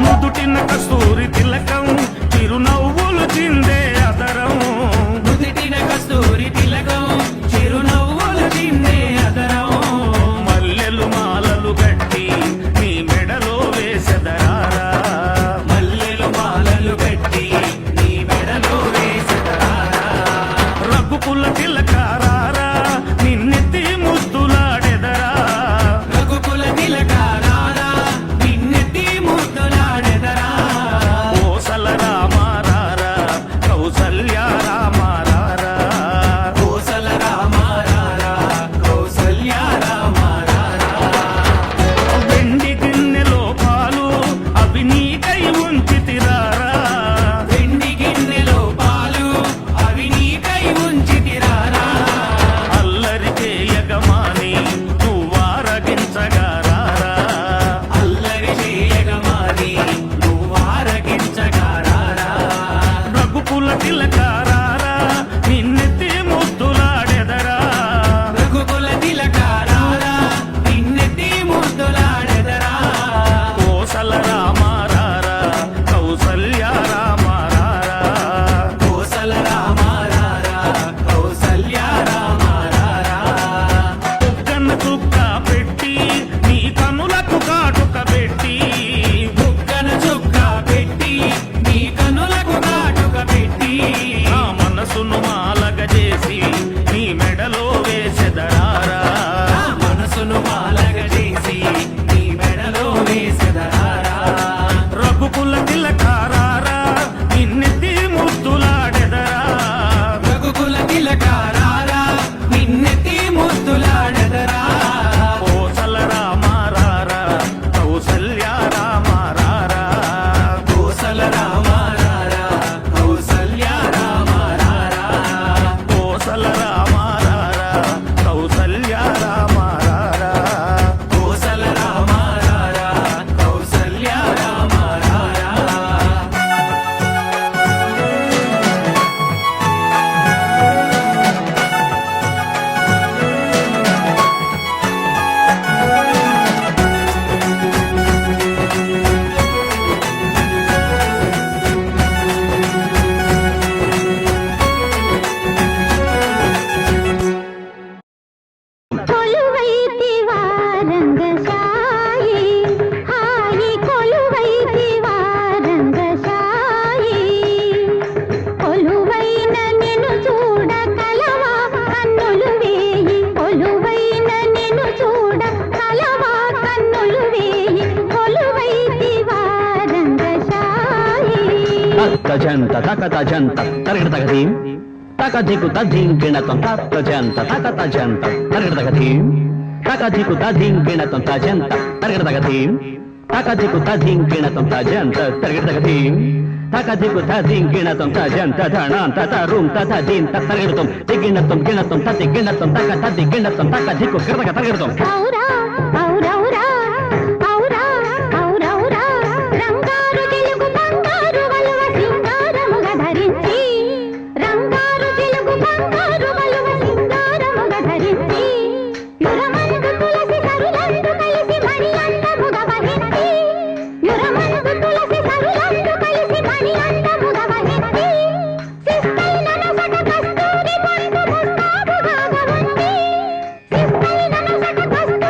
నుదుటిన కస్తూరి తిలకం చిరునవ్వులు చిందే అదరం నుదుటిన కస్తూరి తిలకం చిరునవ్వులు చిందే అదరం మల్లెలు మాలలు గట్టి నీ మెడలో వేసెదరారా మల్లెలు మాలలు గట్టి నీ మెడలో వేసెదరారా రఘుకుల తిలకారారా నిన్నెత్తి ముద్దులాడెదరా రఘుకుల తిలకారారా నిన్నెత్తి ముద్దులాడెదరా కోసల రామారారా కౌసల్య రామారారా కోసల రామారారా కౌసల్య రామారారా వెండి గిన్నెలో పాలు అవి నీకై ఉంచితిరారా వెండి గిన్నెలో పాలు అవి నీకై ఉంచితిరారా అల్లరి చేయగమాని నువ్వారగించగారారా అల్లరి చేయగమాని నువ్వారగించగారారా రఘుకుల తిలకారారా నిన్నెత్తి ముద్దులాడెదరా రఘుకుల తిలకారారా నిన్నెత్తి ముద్దులాడెదరా కోసల రామారారా కౌసల్య రామారారా కోసల రామారారా కౌసల్య రామారారా బుగ్గన చుక్క పెట్టి నీ కనులకు కాటుక పెట్టి బుగ్గన చుక్క పెట్టి నీ కనులకు కాటుక పెట్టి నా మనసును మాలగ చేసి నీ మెడలో వేసెదరారా నా మనసును మాలగ చేసి నీ మెడలో వేసెదరారా రఘుకుల తిలకారారా నిన్నెత్తి ముద్దులాడెదరా రఘుకుల తిలకారారా నిన్నెత్తి ముద్దులాడెదరా కోసల రామారారా కౌసల్య రామారారా కోసల రామారారా కౌసల్య రామారారా కోసల రామారారా కౌసల్య రామారారా కోసల రామారారా కౌసల్య రామారారా కొలువైతివా రంగశాయి హాయి కొలువైతివా రంగశాయి కొలువైన నిన్ను చూడ కలవా కన్నులు వేయి కొలువైన నిన్ను చూడ కలవా కన్నులు వేయి కొలువైతివా రంగశాయి తజంత తక తజంత తరగడ తగదీం తక దిక్కు తధీం గిణతం తజంత తక తజంత తరగడ తగదీం తక దిక్కు తధీం గిణతం తజంత తరగడ తగదీం తక దిక్కు తధీం గిణతం తజంత తరగడ తగదీం తక దిక్కు తధీం గిణతం తజంత ధణాంత తరుం తధీం తరగడతం దిగిణతం గిణతం తది గిణతం తక తది గిణతం తక దిక్కు గిరదక తరగడతం ఔరా ఔరౌరా ఔరా ఔరౌరా రంగారు తెలుగు బంగారు వలువ సింగారముగ ధరించి రంగారు తెలుగు బంగారు వలువ సింగారముగ ధరించి యురమందు తులసి సరులందు కలిసి మణి అందముగ వహించి యురమందు తులసి సరులందు కలిసి మణి అందముగ వహించి శిస్తైన నొసట కస్తూరి పొందు ముస్తాబుగా ఉంది శిస్తైన నొసట కస్తూరి